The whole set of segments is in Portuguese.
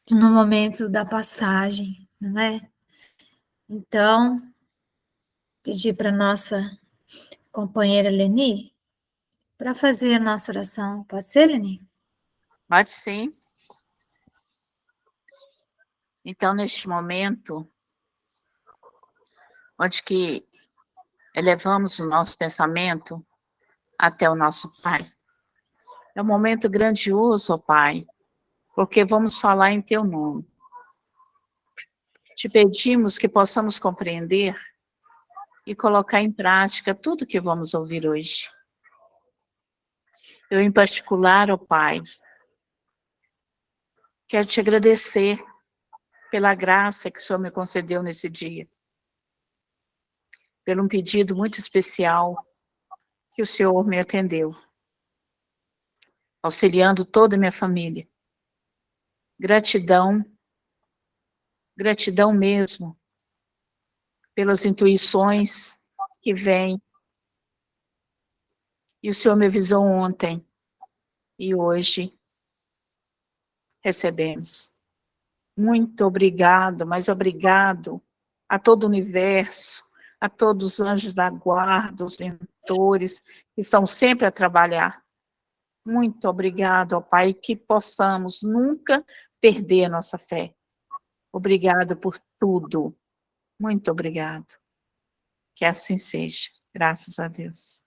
no momento da passagem, não é? Então, pedir para nossa companheira Leni para fazer a nossa oração. Pode ser, Leni? Pode sim. Então, neste momento, onde que elevamos o nosso pensamento até o nosso Pai. É um momento grandioso, ó Pai, porque vamos falar em Teu nome. Te pedimos que possamos compreender e colocar em prática tudo que vamos ouvir hoje. Eu, em particular, ó Pai, quero te agradecer pela graça que o Senhor me concedeu nesse dia, por um pedido muito especial que o Senhor me atendeu, auxiliando toda a minha família. Gratidão, gratidão mesmo, pelas intuições que vêm. E o Senhor me avisou ontem, e hoje recebemos. Muito obrigado, mas obrigado a todo o universo, a todos os anjos da guarda, os mentores, que estão sempre a trabalhar. Muito obrigado, ó Pai, que possamos nunca perder a nossa fé. Obrigado por tudo. Muito obrigado. Que assim seja. Graças a Deus.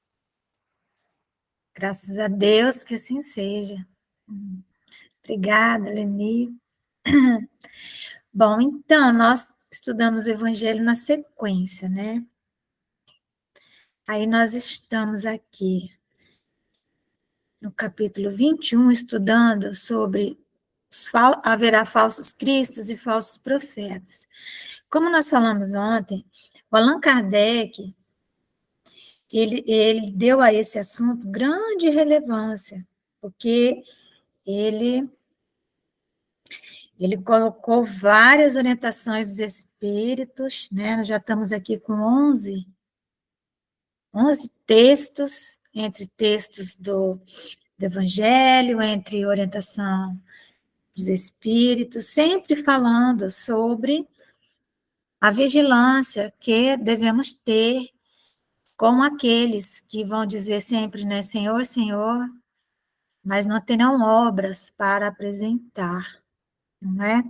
Graças a Deus que assim seja. Obrigada, Leni. Bom, então, nós estudamos o Evangelho na sequência, né? Aí nós estamos aqui no capítulo 21, estudando sobre haverá falsos cristos e falsos profetas. Como nós falamos ontem, o Allan Kardec, ele deu a esse assunto grande relevância, porque ele colocou várias orientações dos espíritos, né? Nós já estamos aqui com 11 textos, entre textos do Evangelho, entre orientação dos espíritos, sempre falando sobre a vigilância que devemos ter com aqueles que vão dizer sempre, né, Senhor, Senhor, mas não terão obras para apresentar, não é?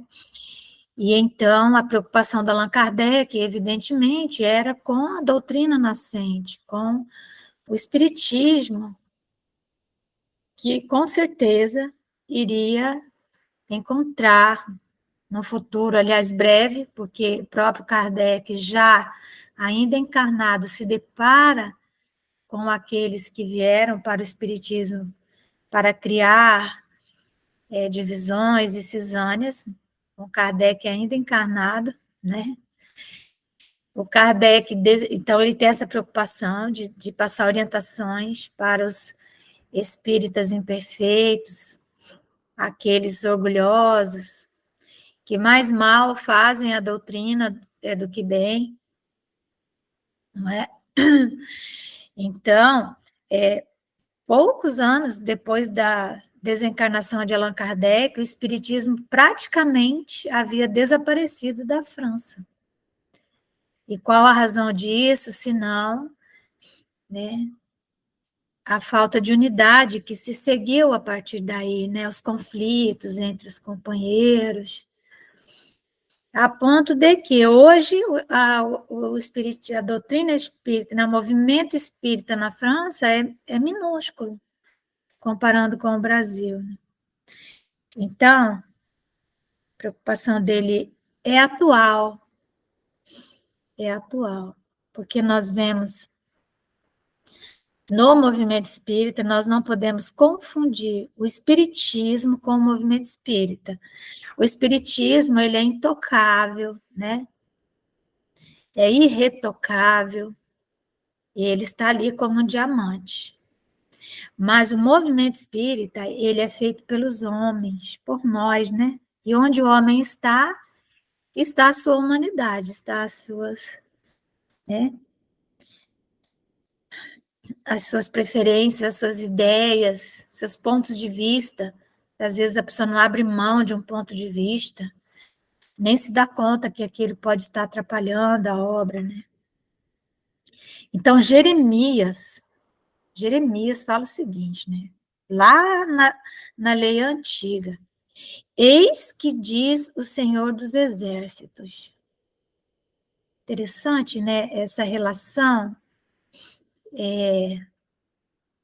E então a preocupação do Allan Kardec, evidentemente, era com a doutrina nascente, com o espiritismo, que com certeza iria encontrar no futuro, aliás, breve, porque o próprio Kardec, já ainda encarnado, se depara com aqueles que vieram para o espiritismo para criar divisões e cisâneas, com Kardec ainda encarnado, né? O Kardec, então, ele tem essa preocupação de passar orientações para os espíritas imperfeitos, aqueles orgulhosos, que mais mal fazem a doutrina do que bem, não é? Então, poucos anos depois da desencarnação de Allan Kardec, o espiritismo praticamente havia desaparecido da França. E qual a razão disso, se não, né, a falta de unidade que se seguiu a partir daí, né, os conflitos entre os companheiros, a ponto de que hoje a doutrina espírita, né, o movimento espírita na França é minúsculo, comparando com o Brasil. Então, a preocupação dele é atual, porque nós vemos no movimento espírita, nós não podemos confundir o espiritismo com o movimento espírita. O espiritismo, ele é intocável, né? É irretocável, e ele está ali como um diamante. Mas o movimento espírita, ele é feito pelos homens, por nós, né? E onde o homem está a sua humanidade, está as suas, né? As suas preferências, as suas ideias, seus pontos de vista, Às vezes a pessoa não abre mão de um ponto de vista, nem se dá conta que aquilo pode estar atrapalhando a obra, né? Então, Jeremias fala o seguinte, né? Lá na lei antiga, eis que diz o Senhor dos Exércitos. Interessante, né? Essa relação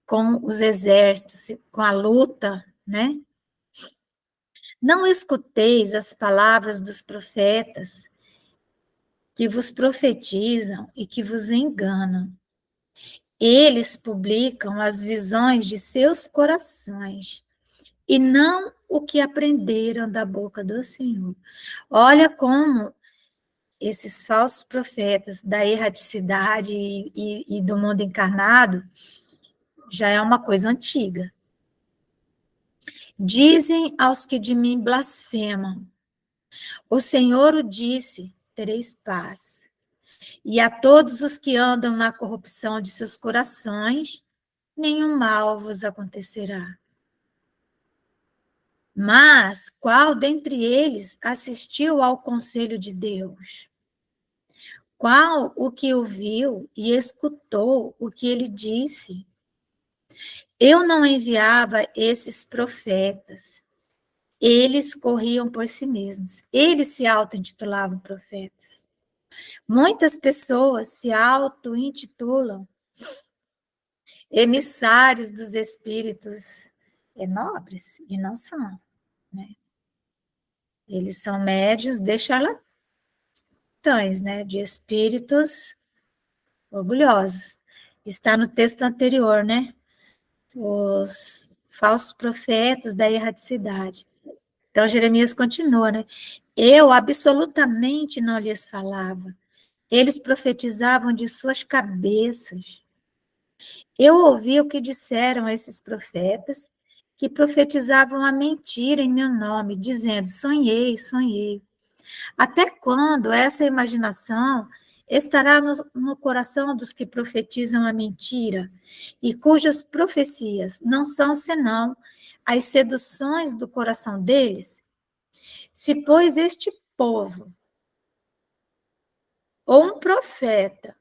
com os exércitos, com a luta, né? Não escuteis as palavras dos profetas que vos profetizam e que vos enganam. Eles publicam as visões de seus corações e não o que aprenderam da boca do Senhor. Olha como esses falsos profetas da erraticidade e do mundo encarnado já é uma coisa antiga. Dizem aos que de mim blasfemam, o Senhor o disse, tereis paz. E a todos os que andam na corrupção de seus corações, nenhum mal vos acontecerá. Mas qual dentre eles assistiu ao conselho de Deus? Qual o que ouviu e escutou o que ele disse? Eu não enviava esses profetas. Eles corriam por si mesmos. Eles se auto-intitulavam profetas. Muitas pessoas se auto-intitulam emissários dos espíritos nobres, e não são, né? Eles são médios de charlatães, né? De espíritos orgulhosos. Está no texto anterior, né? Os falsos profetas da erraticidade. Então, Jeremias continua, né? Eu absolutamente não lhes falava. Eles profetizavam de suas cabeças. Eu ouvi o que disseram esses profetas, que profetizavam a mentira em meu nome, dizendo, sonhei, sonhei. Até quando essa imaginação estará no coração dos que profetizam a mentira, e cujas profecias não são senão as seduções do coração deles? Se, pois, este povo, ou um profeta,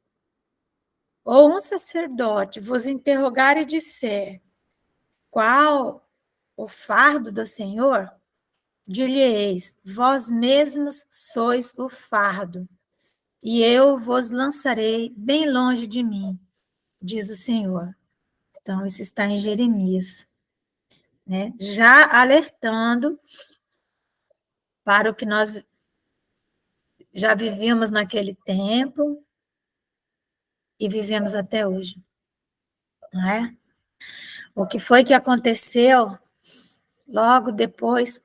ou um sacerdote vos interrogar e disser qual o fardo do Senhor, dir-lhe-eis, vós mesmos sois o fardo, e eu vos lançarei bem longe de mim, diz o Senhor. Então, isso está em Jeremias, né? Já alertando para o que nós já vivíamos naquele tempo e vivemos até hoje, não é? O que foi que aconteceu logo depois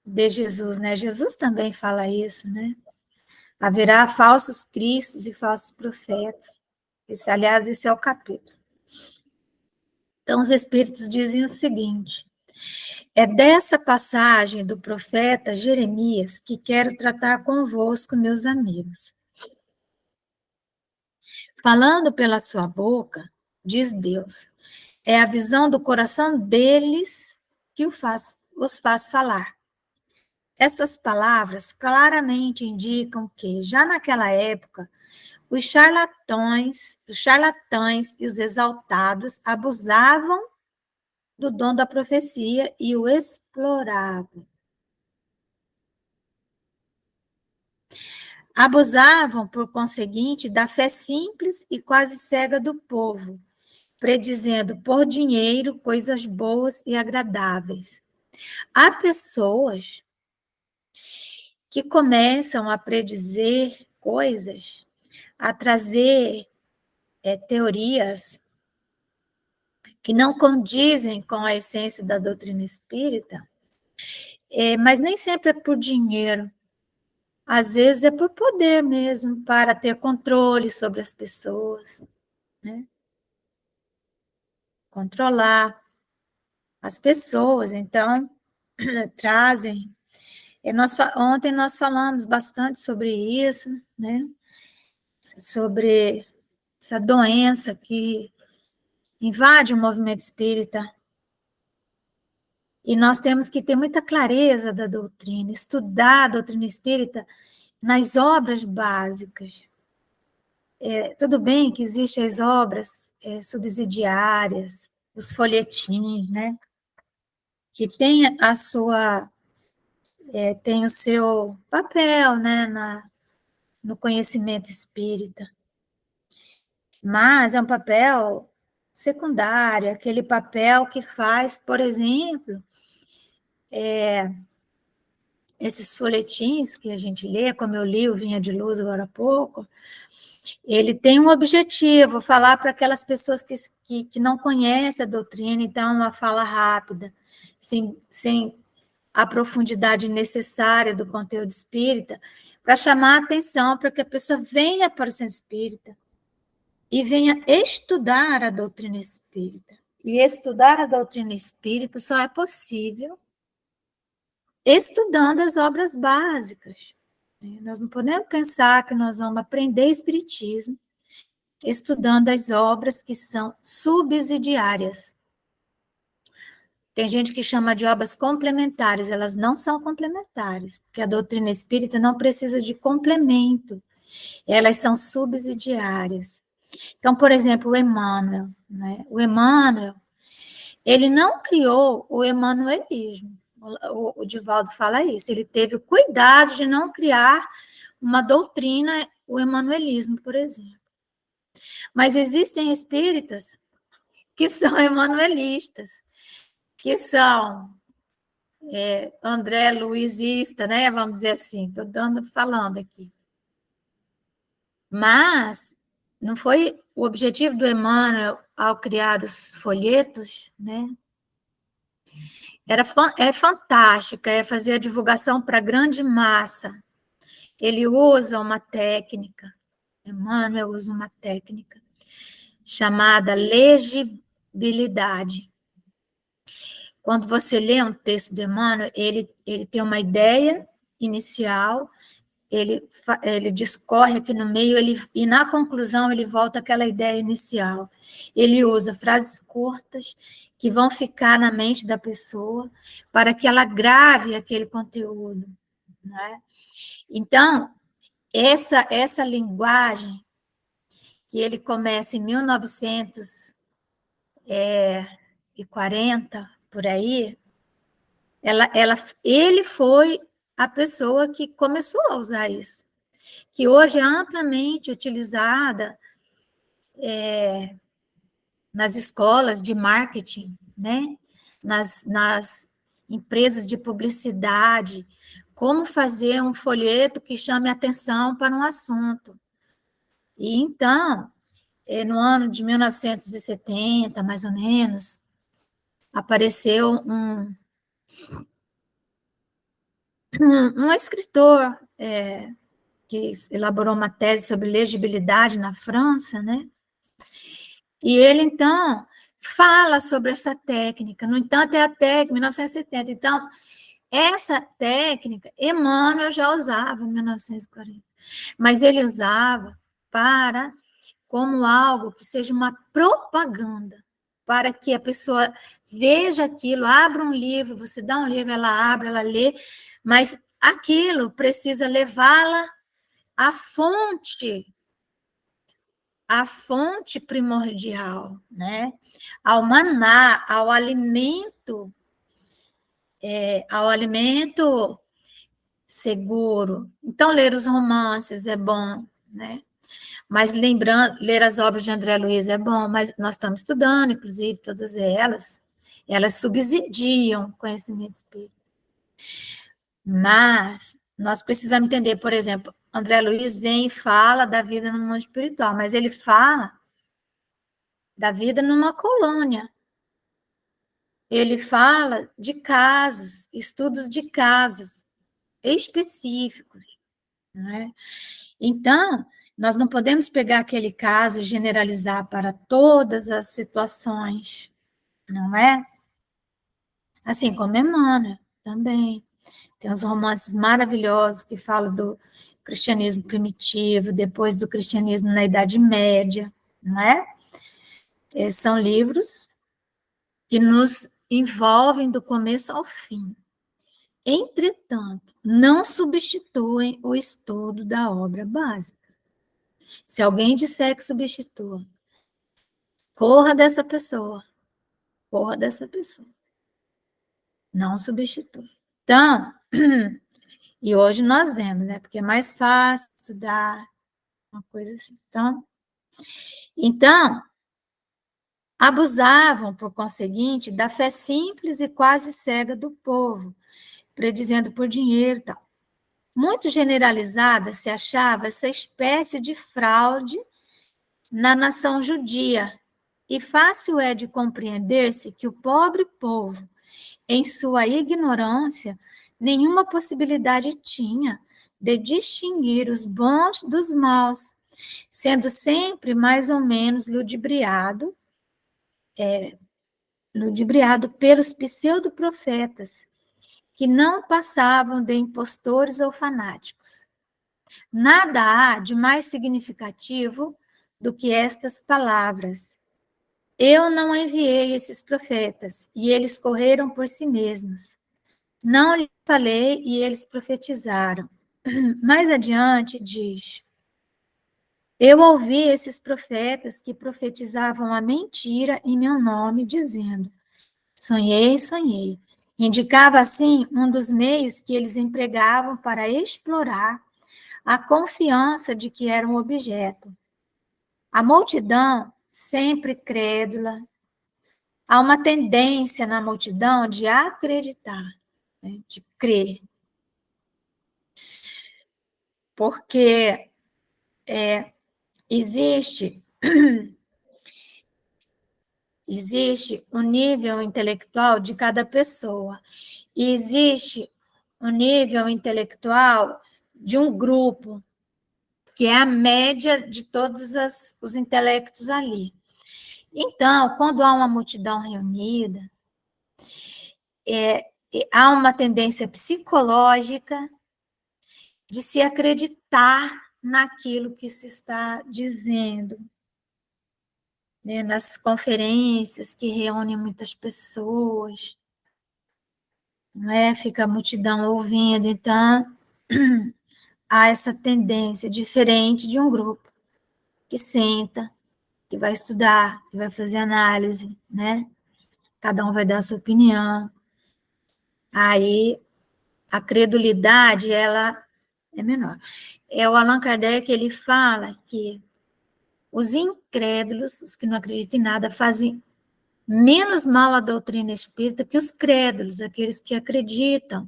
de Jesus, né? Jesus também fala isso, né? Haverá falsos cristos e falsos profetas. Aliás, esse é o capítulo. Então, os espíritos dizem o seguinte: é dessa passagem do profeta Jeremias que quero tratar convosco, meus amigos. Falando pela sua boca, diz Deus, é a visão do coração deles que os faz falar. Essas palavras claramente indicam que, já naquela época, os charlatães e os exaltados abusavam do dom da profecia e o exploravam. Abusavam, por conseguinte, da fé simples e quase cega do povo, predizendo por dinheiro coisas boas e agradáveis. Há pessoas que começam a predizer coisas, a trazer teorias que não condizem com a essência da doutrina espírita, mas nem sempre é por dinheiro. Às vezes é por poder mesmo, para ter controle sobre as pessoas, né? Controlar as pessoas. Então, trazem. Ontem nós falamos bastante sobre isso, né? Sobre essa doença que invade o movimento espírita, E nós temos que ter muita clareza da doutrina, estudar a doutrina espírita nas obras básicas. Tudo bem que existem as obras subsidiárias, os folhetins, né? Que tem a sua, tem o seu papel, né, no conhecimento espírita. Mas é um papel secundário, aquele papel que faz, por exemplo, esses folhetins que a gente lê, como eu li o Vinha de Luz agora há pouco, ele tem um objetivo, falar para aquelas pessoas que não conhecem a doutrina, então uma fala rápida, sem a profundidade necessária do conteúdo espírita, para chamar a atenção, para que a pessoa venha para o centro espírita e venha estudar a doutrina espírita. E estudar a doutrina espírita só é possível estudando as obras básicas. Nós não podemos pensar que nós vamos aprender espiritismo estudando as obras que são subsidiárias. Tem gente que chama de obras complementares, elas não são complementares, porque a doutrina espírita não precisa de complemento, elas são subsidiárias. Então, por exemplo, o Emmanuel, né? O Emmanuel, ele não criou o emanuelismo, o Divaldo fala isso, ele teve o cuidado de não criar uma doutrina, o emanuelismo, por exemplo. Mas existem espíritas que são emanuelistas, que são André Luizista, né? Vamos dizer assim, estou falando aqui. Mas não foi o objetivo do Emmanuel ao criar os folhetos, né? É fantástica, é fazer a divulgação para a grande massa. Ele usa uma técnica, Emmanuel usa uma técnica chamada legibilidade. Quando você lê um texto de Emmanuel, ele tem uma ideia inicial, ele discorre aqui no meio, e na conclusão ele volta àquela ideia inicial. Ele usa frases curtas que vão ficar na mente da pessoa para que ela grave aquele conteúdo. Né? Então, essa linguagem que ele começa em 1940, por aí, ele foi a pessoa que começou a usar isso, que hoje é amplamente utilizada nas escolas de marketing, né? nas empresas de publicidade, como fazer um folheto que chame atenção para um assunto. E então, no ano de 1970, mais ou menos, apareceu um escritor que elaborou uma tese sobre legibilidade na França, né? E ele, então, fala sobre essa técnica. No entanto, é a técnica, 1970. Então, essa técnica, Emmanuel já usava em 1940, mas ele usava como algo que seja uma propaganda, para que a pessoa veja aquilo, abra um livro, você dá um livro, ela abre, ela lê, mas aquilo precisa levá-la à fonte primordial, né? Ao maná, ao alimento seguro. Então, ler os romances é bom, né? Mas lembrando, ler as obras de André Luiz é bom, mas nós estamos estudando, inclusive, todas elas subsidiam o conhecimento espírita. Mas nós precisamos entender, por exemplo, André Luiz vem e fala da vida no mundo espiritual, mas ele fala da vida numa colônia. Ele fala de casos, estudos de casos específicos, né? Então, nós não podemos pegar aquele caso e generalizar para todas as situações, não é? Assim como Emmanuel também. Tem uns romances maravilhosos que falam do cristianismo primitivo, depois do cristianismo na Idade Média, não é? São livros que nos envolvem do começo ao fim. Entretanto, não substituem o estudo da obra básica. Se alguém disser que substitua, corra dessa pessoa. Corra dessa pessoa. Não substitui. Então, e hoje nós vemos, né? Porque é mais fácil estudar, uma coisa assim. Então, abusavam, por conseguinte, da fé simples e quase cega do povo, predizendo por dinheiro e tal. Muito generalizada se achava essa espécie de fraude na nação judia, e fácil é de compreender-se que o pobre povo, em sua ignorância, nenhuma possibilidade tinha de distinguir os bons dos maus, sendo sempre mais ou menos ludibriado pelos pseudo-profetas, que não passavam de impostores ou fanáticos. Nada há de mais significativo do que estas palavras. Eu não enviei esses profetas, e eles correram por si mesmos. Não lhe falei, e eles profetizaram. Mais adiante, diz: eu ouvi esses profetas que profetizavam a mentira em meu nome, dizendo: sonhei, sonhei. Indicava, assim, um dos meios que eles empregavam para explorar a confiança de que era um objeto. A multidão, sempre crédula, há uma tendência na multidão de acreditar, né, de crer. Porque existe o nível intelectual de cada pessoa, e existe o nível intelectual de um grupo, que é a média de todos os intelectos ali. Então, quando há uma multidão reunida, há uma tendência psicológica de se acreditar naquilo que se está dizendo, né, nas conferências que reúnem muitas pessoas, não é? Fica a multidão ouvindo, então há essa tendência diferente de um grupo que senta, que vai estudar, que vai fazer análise, né? Cada um vai dar a sua opinião. Aí a credulidade, ela é menor. O Allan Kardec, ele fala que os incrédulos, os que não acreditam em nada, fazem menos mal à doutrina espírita que os crédulos, aqueles que acreditam,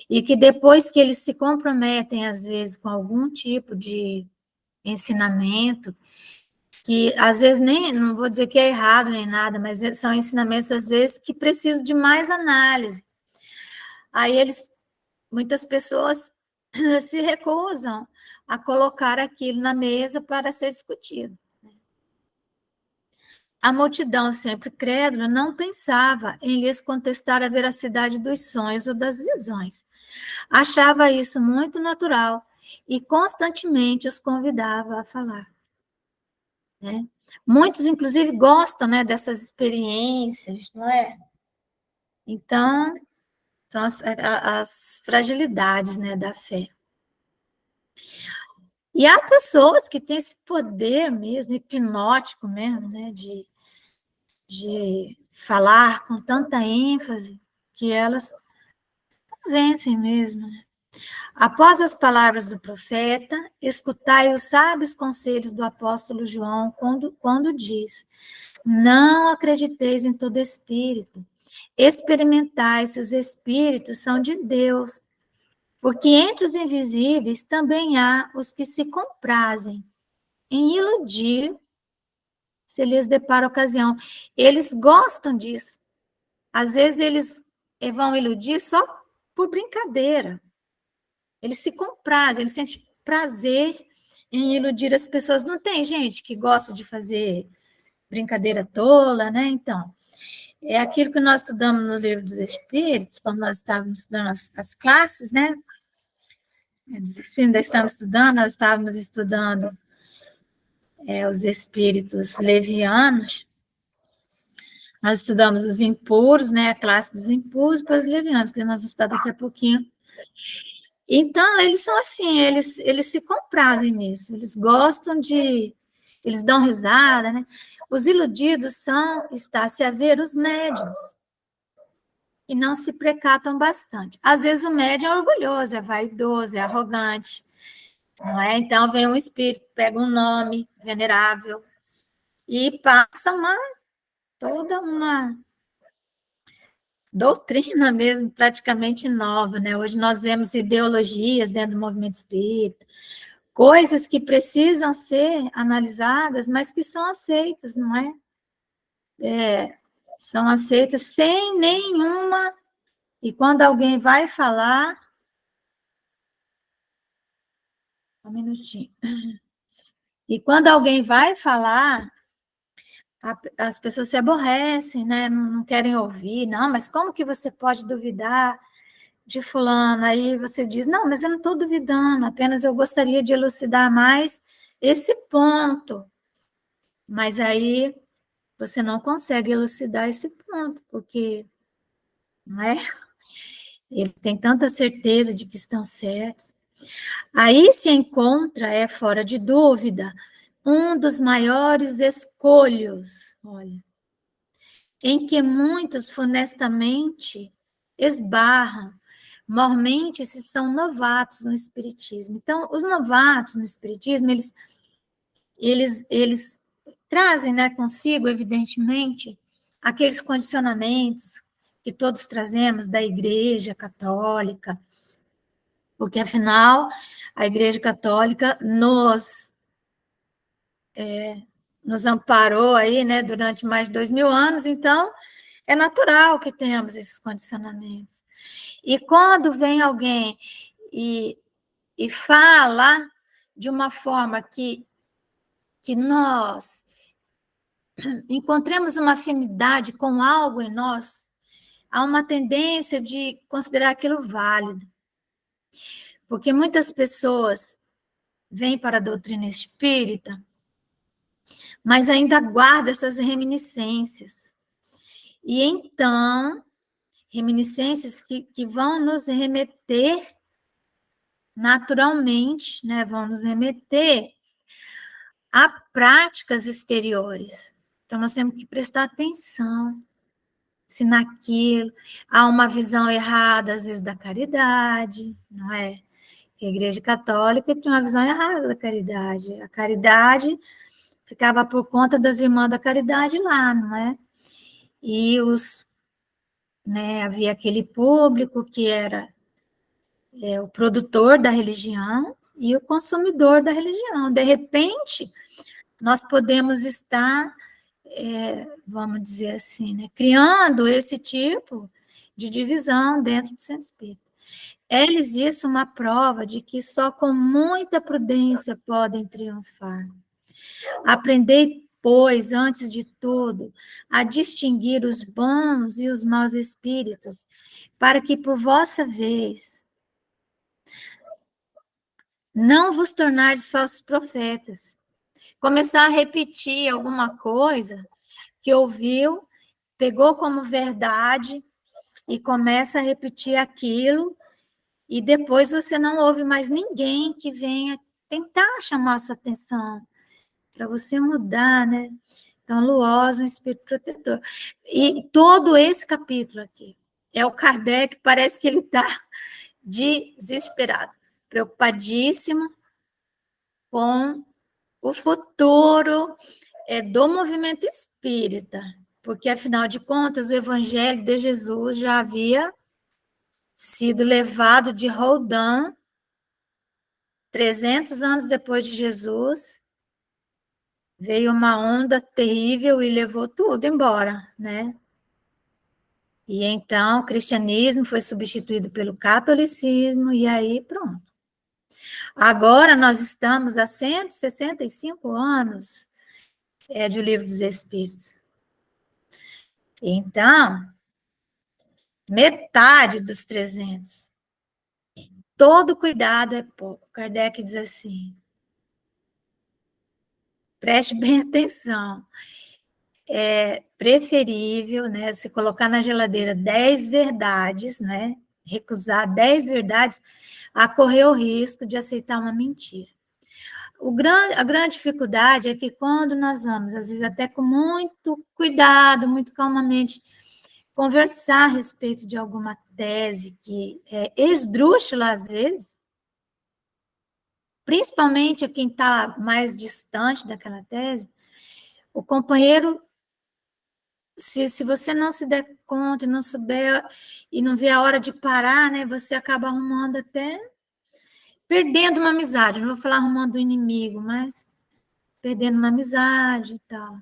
e que depois que eles se comprometem, às vezes, com algum tipo de ensinamento, que às vezes nem, não vou dizer que é errado nem nada, mas são ensinamentos, às vezes, que precisam de mais análise. Aí muitas pessoas se recusam a colocar aquilo na mesa para ser discutido. A multidão, sempre crédula, não pensava em lhes contestar a veracidade dos sonhos ou das visões. Achava isso muito natural e constantemente os convidava a falar. Né? Muitos, inclusive, gostam, né, dessas experiências, não é? Então, são as fragilidades, né, da fé. E há pessoas que têm esse poder mesmo, hipnótico mesmo, né, de falar com tanta ênfase que elas vencem mesmo. Né? Após as palavras do profeta, escutai os sábios conselhos do apóstolo João quando diz: não acrediteis em todo espírito, experimentai se os espíritos são de Deus, porque entre os invisíveis também há os que se comprazem em iludir se lhes depara ocasião. Eles gostam disso. Às vezes eles vão iludir só por brincadeira. Eles se comprazem, eles sentem prazer em iludir as pessoas. Não tem gente que gosta de fazer brincadeira tola, né? Então, é aquilo que nós estudamos no Livro dos Espíritos, quando nós estávamos estudando as classes, né? Dos Espíritos, nós estávamos estudando os espíritos levianos. Nós estudamos os impuros, né, a classe dos impuros para os levianos, que nós vamos estudar daqui a pouquinho. Então, eles são assim, eles se comprazem nisso, eles gostam de, eles dão risada, né? Os iludidos são, está-se a ver, os médiuns, e não se precatam bastante. Às vezes o médium é orgulhoso, é vaidoso, é arrogante, não é? Então, vem um espírito, pega um nome venerável e passa toda uma doutrina mesmo, praticamente nova, né? Hoje nós vemos ideologias dentro do movimento espírita, coisas que precisam ser analisadas, mas que são aceitas, não é? São aceitas sem nenhuma. E quando alguém vai falar. Um minutinho. E quando alguém vai falar, as pessoas se aborrecem, né? Não querem ouvir. Não, mas como que você pode duvidar de fulano? Aí você diz, não, mas eu não estou duvidando, apenas eu gostaria de elucidar mais esse ponto. Mas aí você não consegue elucidar esse ponto, porque, não é? Ele tem tanta certeza de que estão certos. Aí se encontra, é fora de dúvida, um dos maiores escolhos, olha, em que muitos funestamente esbarram, mormente se são novatos no espiritismo. Então, os novatos no espiritismo, eles trazem, né, consigo, evidentemente, aqueles condicionamentos que todos trazemos da Igreja Católica, porque, afinal, a Igreja Católica nos amparou aí, né, durante mais de 2000 anos, então é natural que tenhamos esses condicionamentos. E quando vem alguém e fala de uma forma que nós encontremos uma afinidade com algo em nós, há uma tendência de considerar aquilo válido. Porque muitas pessoas vêm para a doutrina espírita, mas ainda guardam essas reminiscências. E então, reminiscências que vão nos remeter naturalmente, né, vão nos remeter a práticas exteriores. Então, nós temos que prestar atenção se naquilo há uma visão errada, às vezes, da caridade, não é? Que a Igreja Católica tem uma visão errada da caridade. A caridade ficava por conta das irmãs da caridade lá, não é? E havia aquele público que era o produtor da religião e o consumidor da religião. De repente, nós podemos estar, vamos dizer assim, né, criando esse tipo de divisão dentro do centro espírita. É-lhes isso uma prova de que só com muita prudência podem triunfar. Aprendei, pois, antes de tudo, a distinguir os bons e os maus espíritos, para que, por vossa vez, não vos tornardes falsos profetas. Começar a repetir alguma coisa que ouviu, pegou como verdade e começa a repetir aquilo, e depois você não ouve mais ninguém que venha tentar chamar a sua atenção, para você mudar, né? Então, Luoz, um espírito protetor. E todo esse capítulo aqui é o Kardec, parece que ele está desesperado, preocupadíssimo com o futuro do movimento espírita, porque, afinal de contas, o Evangelho de Jesus já havia sido levado de roldão 300 anos depois de Jesus, veio uma onda terrível e levou tudo embora, né? E então o cristianismo foi substituído pelo catolicismo, e aí pronto. Agora nós estamos há 165 anos de O Livro dos Espíritos. Então, metade dos 300. Todo cuidado é pouco. Kardec diz assim, preste bem atenção. é preferível, né, você colocar na geladeira 10 verdades, né, recusar 10 verdades, a correr o risco de aceitar uma mentira. A grande dificuldade é que quando nós vamos, às vezes até com muito cuidado, muito calmamente, conversar a respeito de alguma tese que é esdrúxula, às vezes, principalmente a quem está mais distante daquela tese, o companheiro, se você não se der conta e não souber, e não vê a hora de parar, né, você acaba arrumando até, perdendo uma amizade, não vou falar arrumando um inimigo, mas perdendo uma amizade e tal.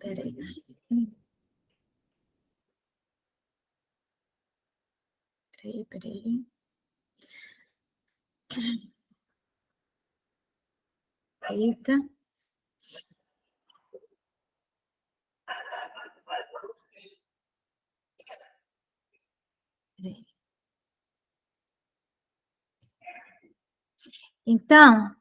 Peraí. Peraí. Eita. Peraí. Então,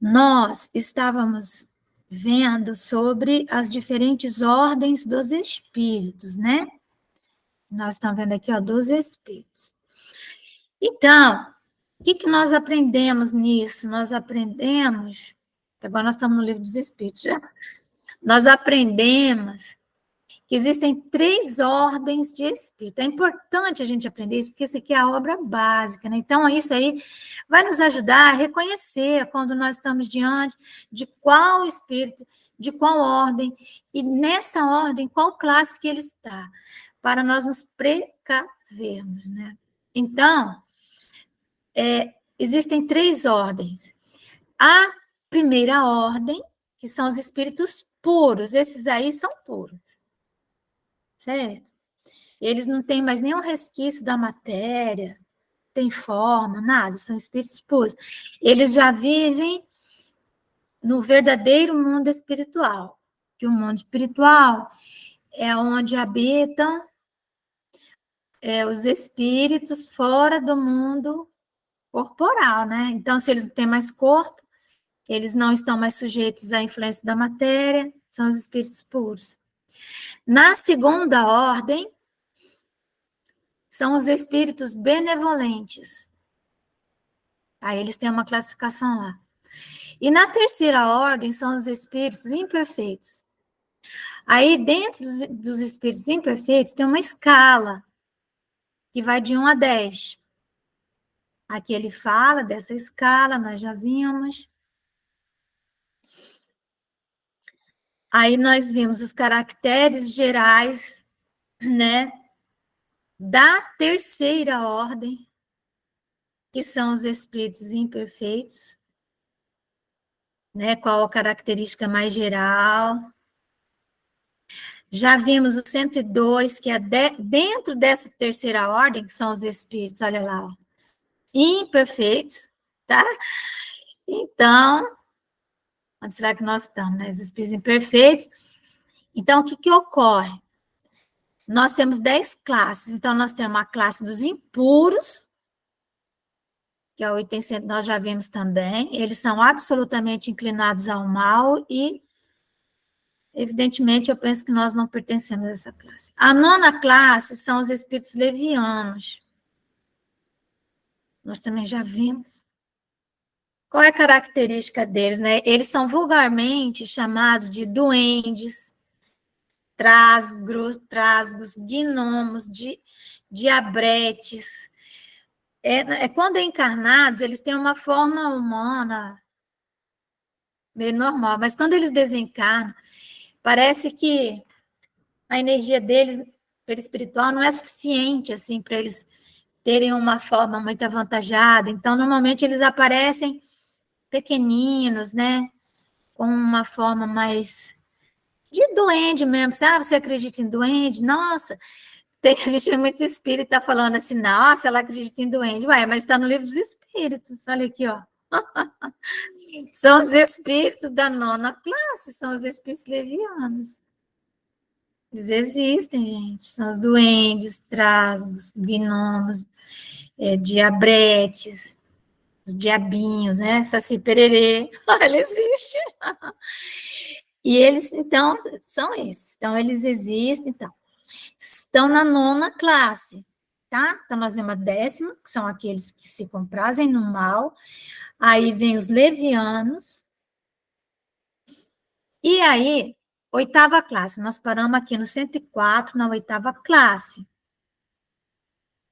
nós estávamos vendo sobre as diferentes ordens dos espíritos, né? Nós estamos vendo aqui, ó, dos espíritos. Então, o que nós aprendemos nisso? Nós aprendemos, agora nós estamos no livro dos espíritos, já. Nós aprendemos que existem 3 ordens de espírito. É importante a gente aprender isso, porque isso aqui é a obra básica, né? Então, isso aí vai nos ajudar a reconhecer quando nós estamos diante de qual espírito, de qual ordem, e nessa ordem, qual classe que ele está, para nós nos precavermos, né? Então, existem 3 ordens. A primeira ordem, que são os espíritos puros, esses aí são puros, certo? Eles não têm mais nenhum resquício da matéria, tem forma, nada, são espíritos puros. Eles já vivem no verdadeiro mundo espiritual, que o mundo espiritual é onde habitam os espíritos fora do mundo corporal, né? Então, se eles não têm mais corpo, eles não estão mais sujeitos à influência da matéria, são os espíritos puros. Na segunda ordem, são os espíritos benevolentes. Aí eles têm uma classificação lá. E na terceira ordem são os espíritos imperfeitos. Aí dentro dos espíritos imperfeitos tem uma escala que vai de 1 a 10. Aqui ele fala dessa escala, nós já vimos. Aí nós vimos os caracteres gerais, né, da terceira ordem, que são os espíritos imperfeitos, né, qual a característica mais geral. Já vimos o 102, que é dentro dessa terceira ordem, que são os espíritos, olha lá, ó, imperfeitos, tá? Então, onde será que nós estamos, né? Os espíritos imperfeitos. Então, o que ocorre? Nós temos 10 classes, então nós temos a classe dos impuros, que é o item 100, nós já vimos também, eles são absolutamente inclinados ao mal e, evidentemente, eu penso que nós não pertencemos a essa classe. A 9ª classe são os espíritos levianos. Nós também já vimos. Qual é a característica deles, né? Eles são vulgarmente chamados de duendes, trasgos, gnomos, diabretes. Quando encarnados, eles têm uma forma humana meio normal, mas quando eles desencarnam, parece que a energia deles, espiritual, não é suficiente assim para eles terem uma forma muito avantajada. Então, normalmente eles aparecem pequeninos, né? Com uma forma mais de duende mesmo. Você acredita em duende? Nossa, tem gente muito espírita falando assim, nossa, ela acredita em duende. Ué, mas está no livro dos espíritos, olha aqui, ó. São os espíritos da 9ª classe, são os espíritos levianos. Eles existem, gente. São os duendes, trasgos, gnomos, diabretes. os diabinhos, né? Saci Pererê, ele existe. E eles, então, são esses. Então, eles existem, então. Estão na 9ª classe, tá? Então, nós vemos a 10ª, que são aqueles que se comprazem no mal. Aí vem os levianos. E aí, 8ª classe. Nós paramos aqui no 104, na 8ª classe.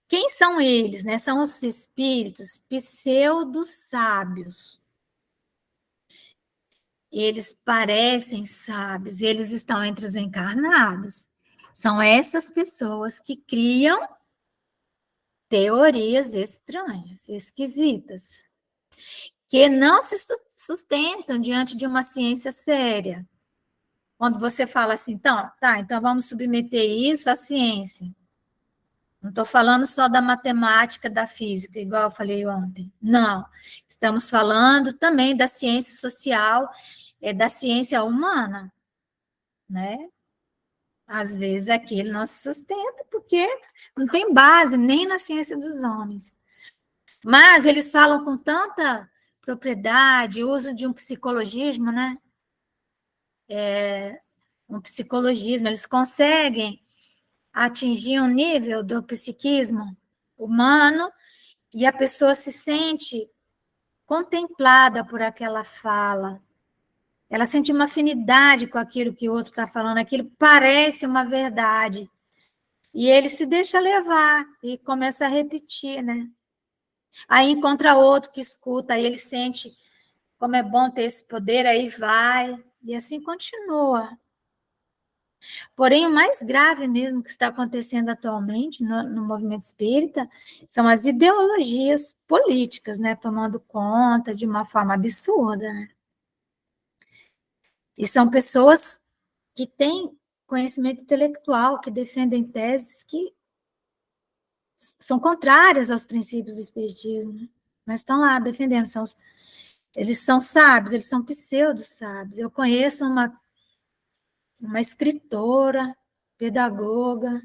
Quem são eles, né? São os espíritos pseudo-sábios. Eles parecem sábios, eles estão entre os encarnados. São essas pessoas que criam teorias estranhas, esquisitas, que não se sustentam diante de uma ciência séria. Quando você fala assim, então vamos submeter isso à ciência. Não estou falando só da matemática, da física, igual eu falei ontem. Não. Estamos falando também da ciência social, da ciência humana, né? Às vezes aquilo não se sustenta, porque não tem base nem na ciência dos homens. Mas eles falam com tanta propriedade, uso de um psicologismo, né? Um psicologismo, eles conseguem atingir um nível do psiquismo humano e a pessoa se sente contemplada por aquela fala. Ela sente uma afinidade com aquilo que o outro está falando, aquilo parece uma verdade. E ele se deixa levar e começa a repetir, né? Aí encontra outro que escuta, aí ele sente como é bom ter esse poder, aí vai, e assim continua. Porém, o mais grave mesmo que está acontecendo atualmente no movimento espírita são as ideologias políticas, né, tomando conta de uma forma absurda, né? E são pessoas que têm conhecimento intelectual, que defendem teses que são contrárias aos princípios do espiritismo, né? Mas estão lá defendendo, eles são sábios, eles são pseudo-sábios. Eu conheço uma escritora, pedagoga,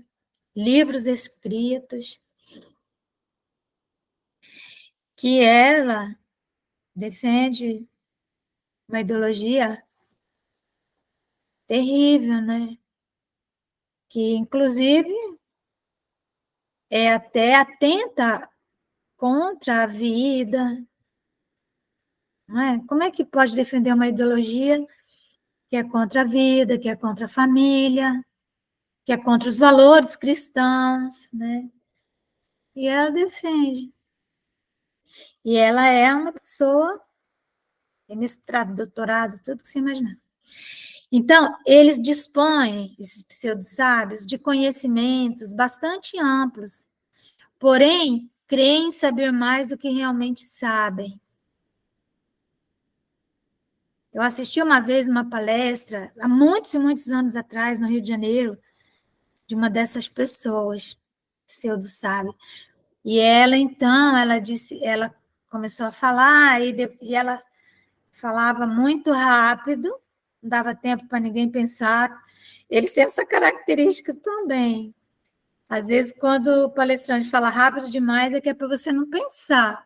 livros escritos, que ela defende uma ideologia terrível, né? Que, inclusive, até atenta contra a vida, não é? Como é que pode defender uma ideologia que é contra a vida, que é contra a família, que é contra os valores cristãos, né? E ela defende. E ela é uma pessoa, tem mestrado, doutorado, tudo que você imaginar. Então, eles dispõem, esses pseudo-sábios, de conhecimentos bastante amplos, porém, creem saber mais do que realmente sabem. Eu assisti uma vez uma palestra, há muitos e muitos anos atrás, no Rio de Janeiro, de uma dessas pessoas, pseudo-sábio. E ela, então, ela começou a falar, e ela falava muito rápido, não dava tempo para ninguém pensar. Eles têm essa característica também. Às vezes, quando o palestrante fala rápido demais, é que é para você não pensar.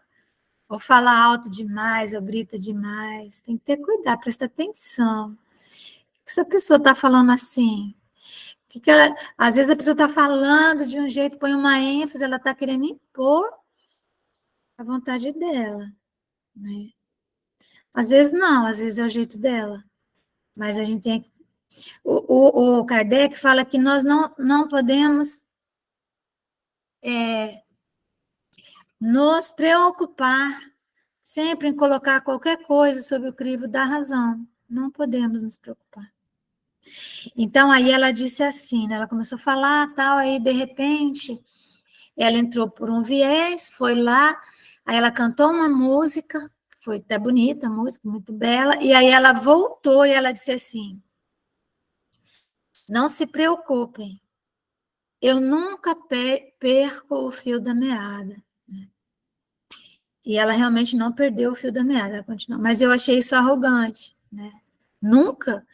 Ou fala alto demais, ou grita demais. Tem que ter cuidado, presta atenção. O que essa pessoa está falando assim? Às vezes a pessoa está falando de um jeito, põe uma ênfase, ela está querendo impor a vontade dela, né? Às vezes não, às vezes é o jeito dela. Mas a gente tem... O Kardec fala que nós não podemos nos preocupar sempre em colocar qualquer coisa sob o crivo da razão. Não podemos nos preocupar. Então, aí ela disse assim, né? Ela começou a falar, tal, aí, de repente, ela entrou por um viés, foi lá, aí ela cantou uma música, foi até bonita a música, muito bela, e aí ela voltou e ela disse assim, não se preocupem, eu nunca perco o fio da meada. E ela realmente não perdeu o fio da meada, ela continuou. Mas eu achei isso arrogante, né? Nunca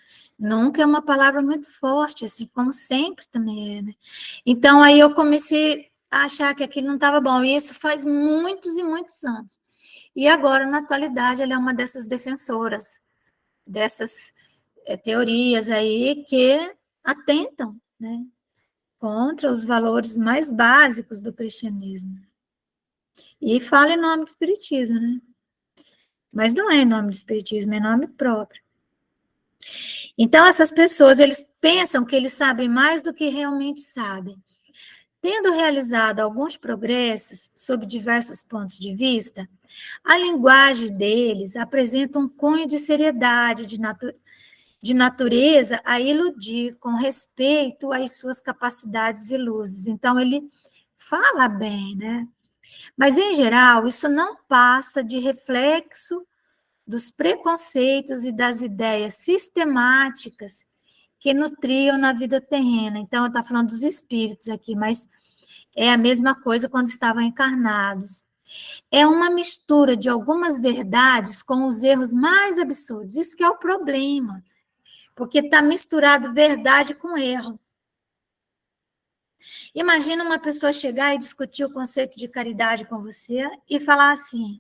é uma palavra muito forte, assim, como sempre também é, né? Então, aí eu comecei a achar que aquilo não estava bom, e isso faz muitos e muitos anos. E agora, na atualidade, ela é uma dessas defensoras, dessas teorias aí que atentam, né, contra os valores mais básicos do cristianismo. E fala em nome do espiritismo, né? Mas não é em nome do espiritismo, é em nome próprio. Então, essas pessoas, eles pensam que eles sabem mais do que realmente sabem. Tendo realizado alguns progressos sob diversos pontos de vista, a linguagem deles apresenta um cunho de seriedade, de natureza a iludir com respeito às suas capacidades e luzes. Então, ele fala bem, né? Mas, em geral, isso não passa de reflexo dos preconceitos e das ideias sistemáticas que nutriam na vida terrena. Então, está falando dos espíritos aqui, mas é a mesma coisa quando estavam encarnados. É uma mistura de algumas verdades com os erros mais absurdos. Isso que é o problema, porque está misturado verdade com erro. Imagina uma pessoa chegar e discutir o conceito de caridade com você e falar assim,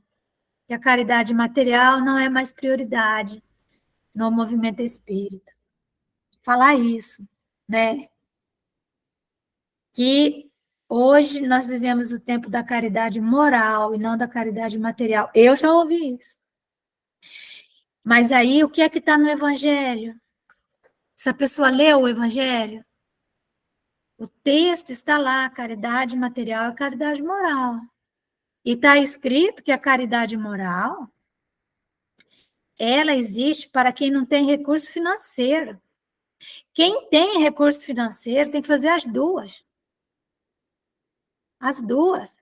que a caridade material não é mais prioridade no movimento espírita. Falar isso, né? Que hoje nós vivemos o tempo da caridade moral e não da caridade material. Eu já ouvi isso. Mas aí, o que é que está no Evangelho? Se a pessoa leu o Evangelho, o texto está lá, caridade material e caridade moral. E está escrito que a caridade moral, ela existe para quem não tem recurso financeiro. Quem tem recurso financeiro tem que fazer as duas. As duas.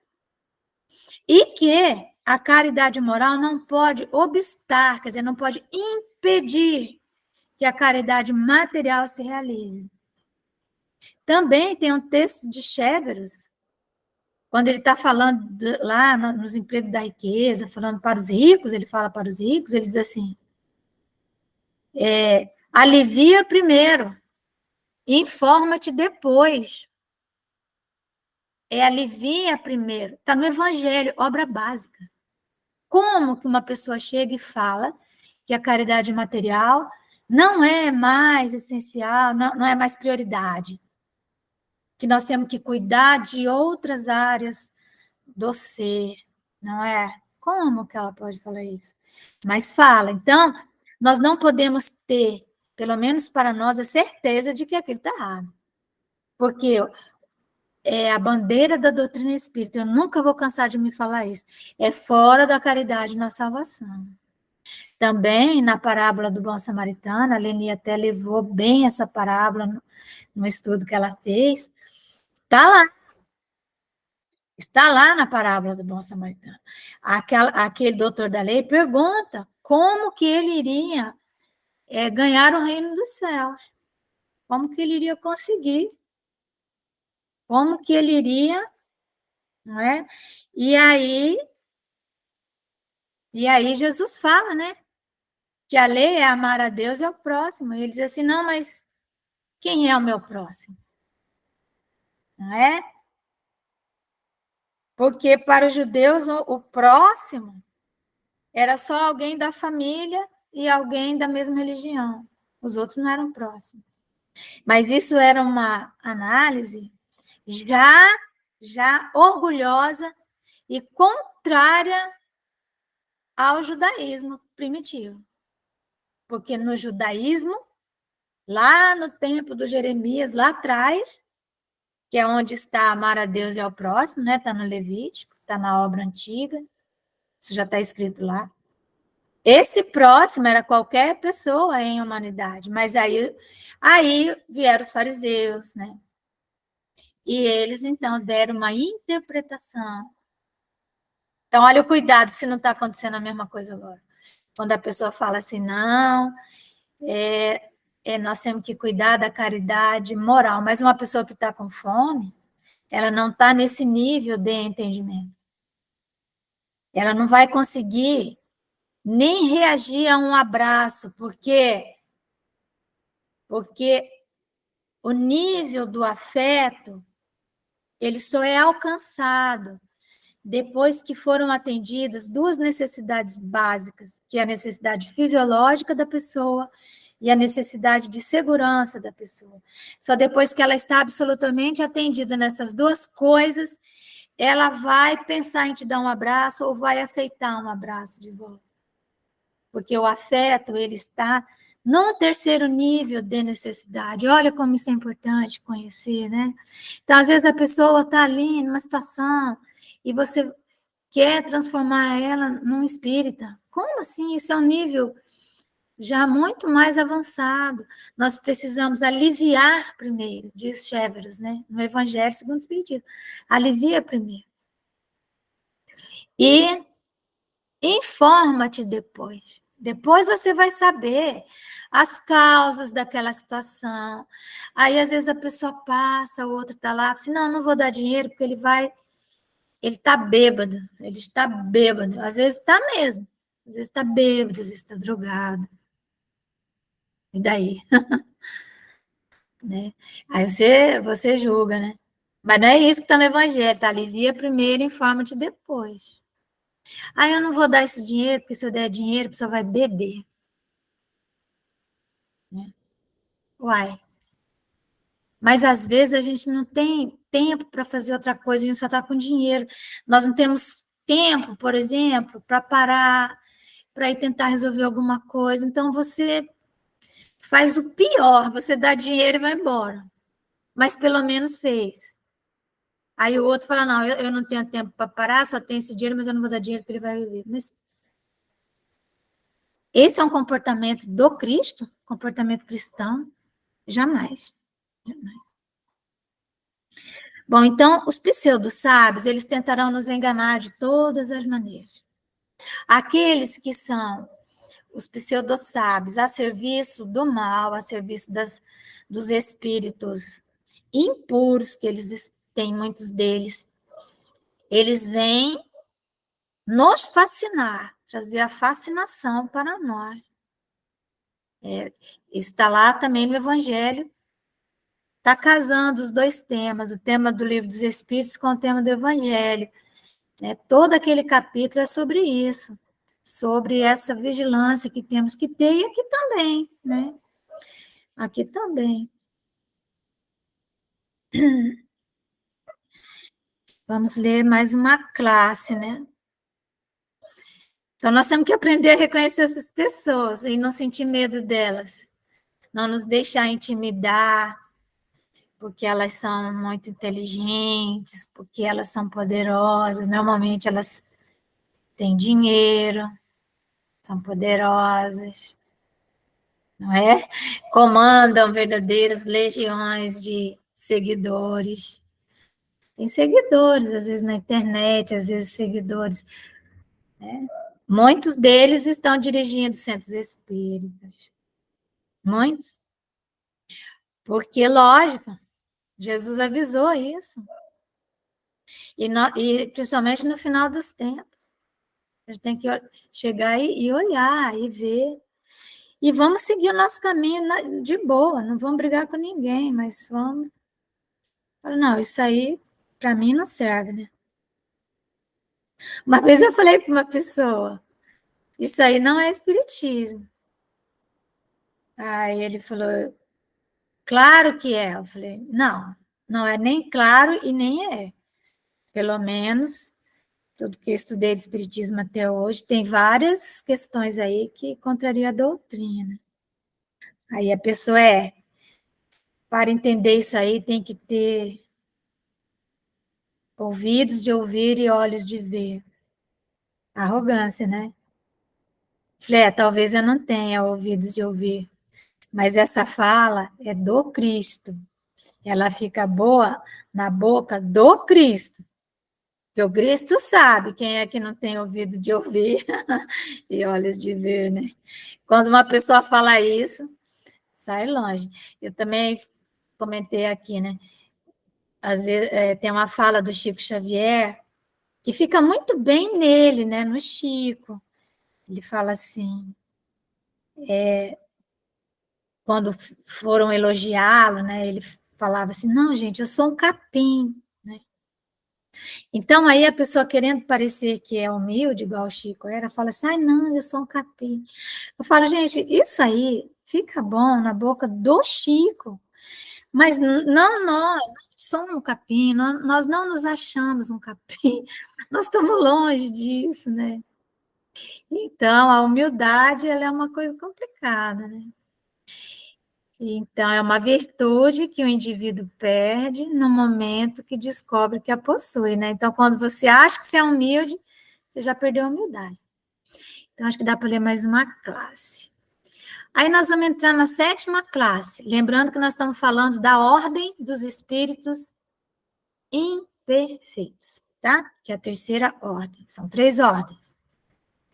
E que a caridade moral não pode obstar, quer dizer, não pode impedir que a caridade material se realize. Também tem um texto de Chéveros, quando ele está falando lá nos empregos da riqueza, falando para os ricos, ele fala para os ricos, ele diz assim, alivia primeiro, informa-te depois. Alivia primeiro. Está no Evangelho, obra básica. Como que uma pessoa chega e fala que a caridade material não é mais essencial, não é mais prioridade? Que nós temos que cuidar de outras áreas do ser, não é? Como que ela pode falar isso? Mas fala. Então, nós não podemos ter, pelo menos para nós, a certeza de que aquilo está errado. Porque é a bandeira da doutrina espírita, eu nunca vou cansar de me falar isso, é fora da caridade na salvação. Também, na parábola do bom samaritano, a Leni até levou bem essa parábola no estudo que ela fez, está lá na parábola do bom samaritano. Aquele doutor da lei pergunta como que ele iria ganhar o reino dos céus, como que ele iria conseguir, como que ele iria, não é? E aí Jesus fala, né? Que a lei é amar a Deus e ao próximo. E ele diz assim, não, mas quem é o meu próximo? Não é? Porque para os judeus o próximo era só alguém da família e alguém da mesma religião. Os outros não eram próximos. Mas isso era uma análise já orgulhosa e contrária ao judaísmo primitivo. Porque no judaísmo, lá no tempo do Jeremias, lá atrás, que é onde está amar a Deus e ao próximo, né? Está no Levítico, está na obra antiga, isso já está escrito lá. Esse próximo era qualquer pessoa em humanidade, mas aí vieram os fariseus, né? E eles, então, deram uma interpretação. Então, olha o cuidado se não está acontecendo a mesma coisa agora. Quando a pessoa fala assim, não, nós temos que cuidar da caridade moral, mas uma pessoa que está com fome, ela não está nesse nível de entendimento. Ela não vai conseguir nem reagir a um abraço, porque o nível do afeto, ele só é alcançado depois que foram atendidas duas necessidades básicas, que é a necessidade fisiológica da pessoa e a necessidade de segurança da pessoa. Só depois que ela está absolutamente atendida nessas duas coisas, ela vai pensar em te dar um abraço ou vai aceitar um abraço de volta. Porque o afeto, ele está num terceiro nível de necessidade. Olha como isso é importante conhecer, né? Então, às vezes, a pessoa está ali numa situação e você quer transformar ela num espírita. Como assim? Isso é um nível já muito mais avançado. Nós precisamos aliviar primeiro, diz Chéveros, né? No Evangelho segundo o Espiritismo. Alivia primeiro. E informa-te depois. Depois você vai saber as causas daquela situação. Aí, às vezes, a pessoa passa, o outro está lá, assim, não vou dar dinheiro, porque ele está bêbado, ele está bêbado. Às vezes está mesmo, às vezes está bêbado, às vezes está drogado. E daí? Né? Aí você julga, né? Mas não é isso que está no Evangelho, tá? Alivia primeiro, informa-te depois. Aí eu não vou dar esse dinheiro, porque se eu der dinheiro, a pessoa vai beber. Né? Uai. Mas às vezes a gente não tem tempo para fazer outra coisa, a gente só está com dinheiro. Nós não temos tempo, por exemplo, para parar, para ir tentar resolver alguma coisa. Então você faz o pior, você dá dinheiro e vai embora. Mas pelo menos fez. Aí o outro fala, não, eu não tenho tempo para parar, só tenho esse dinheiro, mas eu não vou dar dinheiro porque ele vai viver. Mas esse é um comportamento do Cristo? Comportamento cristão? Jamais. Jamais. Bom, então, os pseudo-sábios, eles tentarão nos enganar de todas as maneiras. Aqueles que são os pseudo-sábios a serviço do mal, a serviço dos espíritos impuros, que eles têm muitos deles, eles vêm nos fascinar, trazer a fascinação para nós. Está lá também no Evangelho, está casando os dois temas, o tema do Livro dos Espíritos com o tema do Evangelho. Né? Todo aquele capítulo é sobre isso, sobre essa vigilância que temos que ter, e aqui também, né? Aqui também. Vamos ler mais uma classe, né? Então, nós temos que aprender a reconhecer essas pessoas e não sentir medo delas, não nos deixar intimidar, porque elas são muito inteligentes, porque elas são poderosas, normalmente elas têm dinheiro, são poderosas, não é? Comandam verdadeiras legiões de seguidores. Tem seguidores, às vezes na internet, às vezes seguidores, né? Muitos deles estão dirigindo centros espíritas. Muitos. Porque, lógico, Jesus avisou isso. E principalmente no final dos tempos. A gente tem que chegar e olhar e ver. E vamos seguir o nosso caminho de boa, não vamos brigar com ninguém, mas vamos. Não, isso aí para mim não serve, né? Uma vez eu falei para uma pessoa, isso aí não é espiritismo. Aí ele falou, claro que é. Eu falei, não é nem claro e nem é. Pelo menos, tudo que eu estudei de espiritismo até hoje, tem várias questões aí que contrariam a doutrina. Aí a pessoa para entender isso aí, tem que ter ouvidos de ouvir e olhos de ver. Arrogância, né? Falei, talvez eu não tenha ouvidos de ouvir, mas essa fala é do Cristo. Ela fica boa na boca do Cristo. Porque o Cristo sabe quem é que não tem ouvido de ouvir e olhos de ver, né? Quando uma pessoa fala isso, sai longe. Eu também comentei aqui, né? Às vezes tem uma fala do Chico Xavier que fica muito bem nele, né? No Chico. Ele fala assim, quando foram elogiá-lo, né? Ele falava assim, não, gente, eu sou um capim, né? Então, aí a pessoa querendo parecer que é humilde, igual o Chico era, fala assim, ai, não, eu sou um capim. Eu falo, gente, isso aí fica bom na boca do Chico, mas não nós somos um capim, nós não nos achamos um capim, nós estamos longe disso, né? Então, a humildade, ela é uma coisa complicada, né? Então, é uma virtude que o indivíduo perde no momento que descobre que a possui, né? Então, quando você acha que você é humilde, você já perdeu a humildade. Então, acho que dá para ler mais uma classe. Aí nós vamos entrar na 7ª classe, lembrando que nós estamos falando da ordem dos espíritos imperfeitos, tá? Que é a 3ª ordem. São 3 ordens.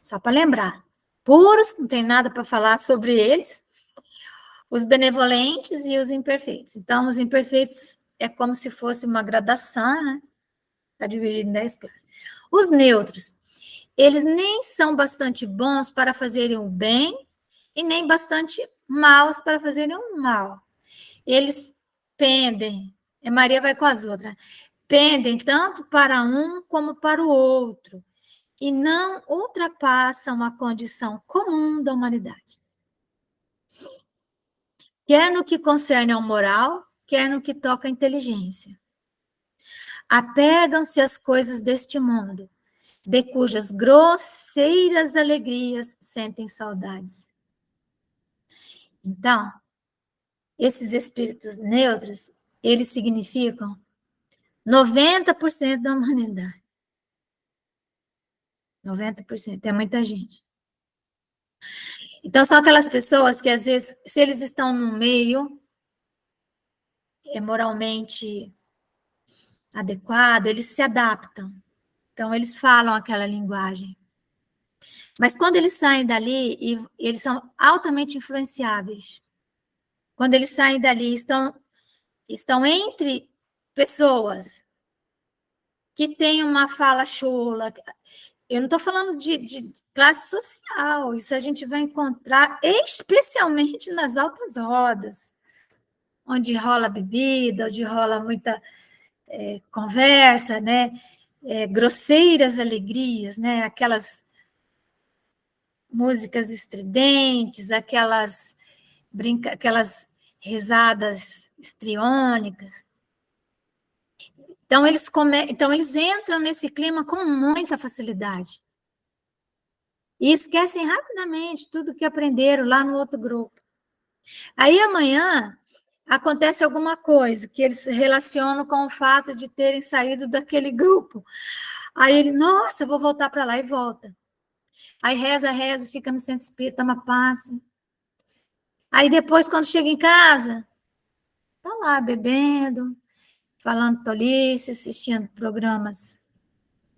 Só para lembrar. Puros, não tem nada para falar sobre eles. Os benevolentes e os imperfeitos. Então, os imperfeitos é como se fosse uma gradação, né? Está dividido em 10 classes. Os neutros, eles nem são bastante bons para fazerem o bem e nem bastante maus para fazerem o mal. Eles pendem, a Maria vai com as outras, pendem tanto para um como para o outro e não ultrapassam a condição comum da humanidade. Quer no que concerne ao moral, quer no que toca à inteligência. Apegam-se às coisas deste mundo, de cujas grosseiras alegrias sentem saudades. Então, esses espíritos neutros, eles significam 90% da humanidade. 90%, é muita gente. Então, são aquelas pessoas que, às vezes, se eles estão no meio moralmente adequado, eles se adaptam. Então, eles falam aquela linguagem. Mas quando eles saem dali, eles são altamente influenciáveis. Quando eles saem dali, estão entre pessoas que têm uma fala chola. Eu não estou falando de classe social, isso a gente vai encontrar especialmente nas altas rodas, onde rola bebida, onde rola muita conversa, né? Grosseiras alegrias, né? Aquelas músicas estridentes, aquelas risadas histriônicas. Então eles entram nesse clima com muita facilidade. E esquecem rapidamente tudo que aprenderam lá no outro grupo. Aí amanhã acontece alguma coisa que eles relacionam com o fato de terem saído daquele grupo. Aí ele, nossa, eu vou voltar para lá, e volta. Aí reza, fica no centro espírita, toma passe. Aí depois, quando chega em casa, tá lá bebendo, falando tolice, assistindo programas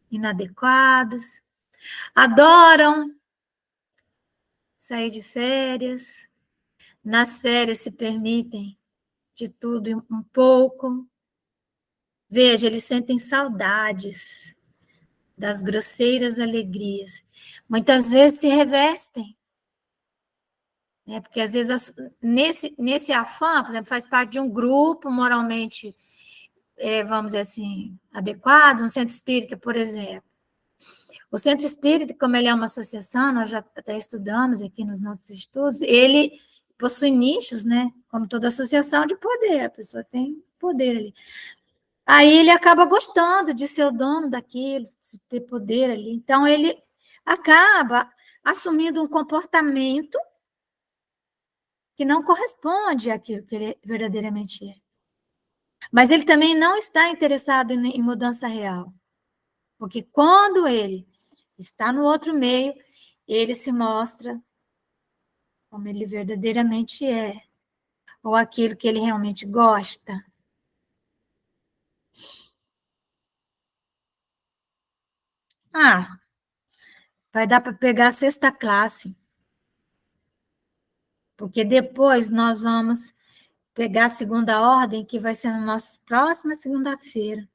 inadequados. Adoram sair de férias. Nas férias se permitem de tudo um pouco. Veja, eles sentem saudades das grosseiras alegrias. Muitas vezes se revestem. Né? Porque, às vezes, nesse afã, por exemplo, faz parte de um grupo moralmente, vamos dizer assim, adequado, um centro espírita, por exemplo. O centro espírita, como ele é uma associação, nós já até estudamos aqui nos nossos estudos, ele possui nichos, né? Como toda associação de poder, a pessoa tem poder ali. Aí ele acaba gostando de ser o dono daquilo, de ter poder ali. Então, ele acaba assumindo um comportamento que não corresponde àquilo que ele verdadeiramente é. Mas ele também não está interessado em mudança real. Porque quando ele está no outro meio, ele se mostra como ele verdadeiramente é, ou aquilo que ele realmente gosta. Vai dar para pegar a 6ª classe, porque depois nós vamos pegar a 2ª ordem, que vai ser na nossa próxima segunda-feira.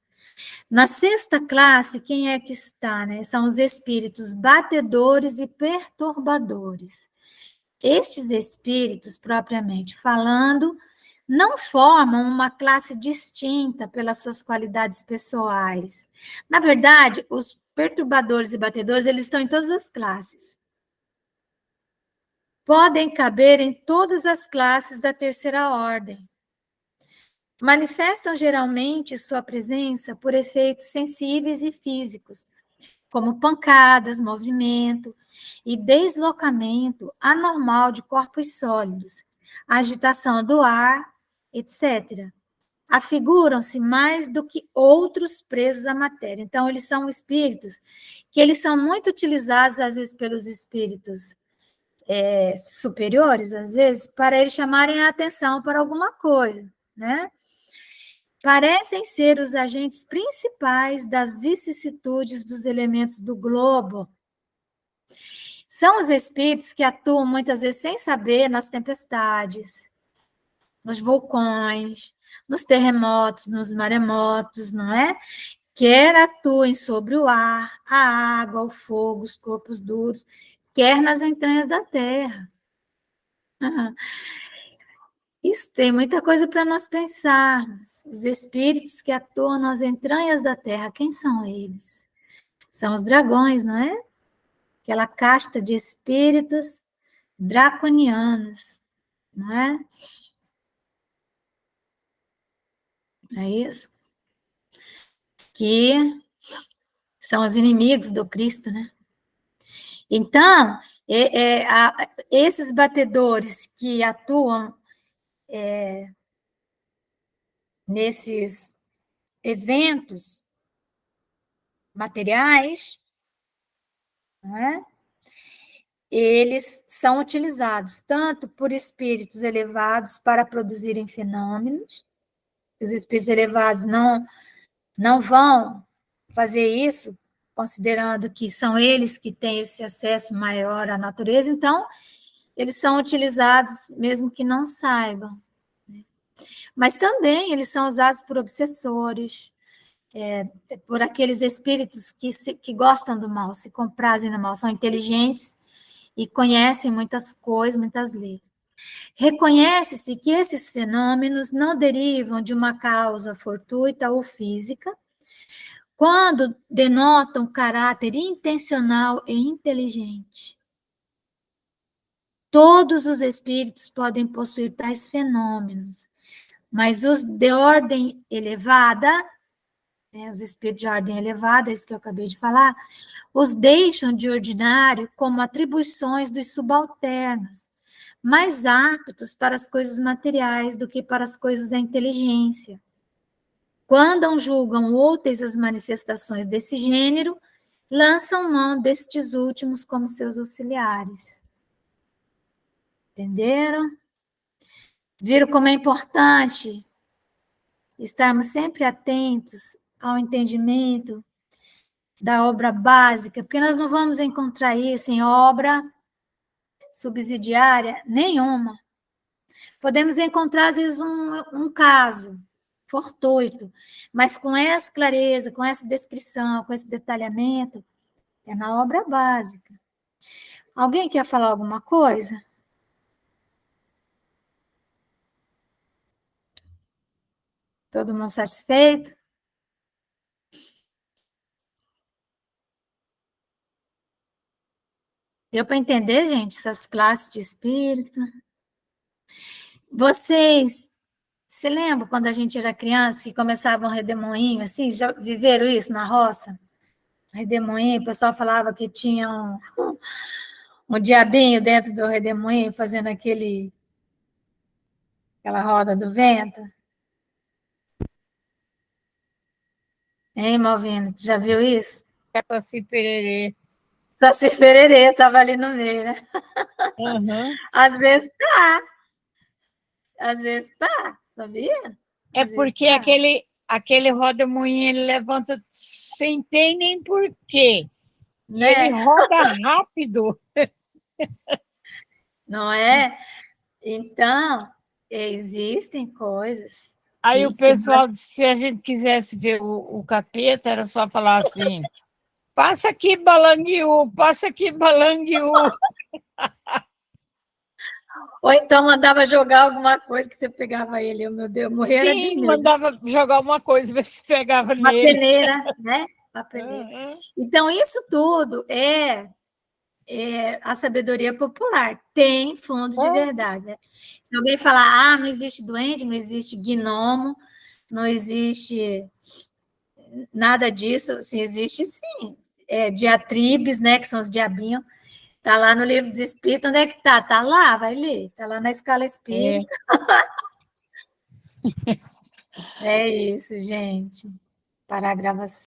Na 6ª classe, quem é que está? Né? São os espíritos batedores e perturbadores. Estes espíritos, propriamente falando, não formam uma classe distinta pelas suas qualidades pessoais. Na verdade, os perturbadores e batedores, eles estão em todas as classes. Podem caber em todas as classes da terceira ordem. Manifestam geralmente sua presença por efeitos sensíveis e físicos, como pancadas, movimento e deslocamento anormal de corpos sólidos, agitação do ar, etc. Afiguram-se mais do que outros presos à matéria. Então, eles são espíritos que eles são muito utilizados, às vezes, pelos espíritos superiores, às vezes, para eles chamarem a atenção para alguma coisa, né? Parecem ser os agentes principais das vicissitudes dos elementos do globo. São os espíritos que atuam muitas vezes sem saber nas tempestades, nos vulcões, nos terremotos, nos maremotos, não é? Quer atuem sobre o ar, a água, o fogo, os corpos duros, quer nas entranhas da terra. Isso tem muita coisa para nós pensarmos. Os espíritos que atuam nas entranhas da terra, quem são eles? São os dragões, não é? Aquela casta de espíritos draconianos, não é? É isso? Que são os inimigos do Cristo, né? Então, esses batedores que atuam nesses eventos materiais, não é? Eles são utilizados tanto por espíritos elevados para produzirem fenômenos. Os espíritos elevados não vão fazer isso, considerando que são eles que têm esse acesso maior à natureza, então, eles são utilizados mesmo que não saibam. Mas também eles são usados por obsessores, por aqueles espíritos que gostam do mal, se comprazem no mal, são inteligentes e conhecem muitas coisas, muitas leis. Reconhece-se que esses fenômenos não derivam de uma causa fortuita ou física, quando denotam caráter intencional e inteligente. Todos os espíritos podem possuir tais fenômenos, mas os de ordem elevada, os espíritos de ordem elevada, isso que eu acabei de falar, os deixam de ordinário como atribuições dos subalternos, mais aptos para as coisas materiais do que para as coisas da inteligência. Quando julgam úteis as manifestações desse gênero, lançam mão destes últimos como seus auxiliares. Entenderam? Viram como é importante estarmos sempre atentos ao entendimento da obra básica, porque nós não vamos encontrar isso em obra subsidiária nenhuma. Podemos encontrar, às vezes, um caso fortuito, mas com essa clareza, com essa descrição, com esse detalhamento, é na obra básica. Alguém quer falar alguma coisa? Todo mundo satisfeito? Deu para entender, gente, essas classes de espírito? Vocês se lembram quando a gente era criança que começava um redemoinho, assim? Já viveram isso na roça? Redemoinho, o pessoal falava que tinha um diabinho dentro do redemoinho fazendo aquela roda do vento. Hein, Malvina, tu já viu isso? É Saci Pererê. Saci Pererê estava ali no meio, né? Uhum. Às vezes tá. Às vezes tá, sabia? É Às porque vezes tá. aquele roda-moinho, ele levanta sem ter nem porquê. E Né? ele roda rápido. Não é? Então, existem coisas Aí o pessoal, se a gente quisesse ver o capeta, era só falar assim, passa aqui, Balanguiú, passa aqui, Balanguiú. Ou então mandava jogar alguma coisa que você pegava ele. Meu Deus, morreram de Sim, medo. mandava jogar uma coisa, ver se pegava Uma nele. peneira, né? Uma peneira. Então, isso tudo é a sabedoria popular. Tem fundo de verdade. Né? Se alguém falar, não existe duende, não existe gnomo, não existe nada disso, assim, existe sim. Diatribes, né? Que são os diabinhos. Está lá no livro dos Espíritos. Onde é que está? Está lá, vai ler. Está lá na escala espírita. É isso, gente. Para a gravação.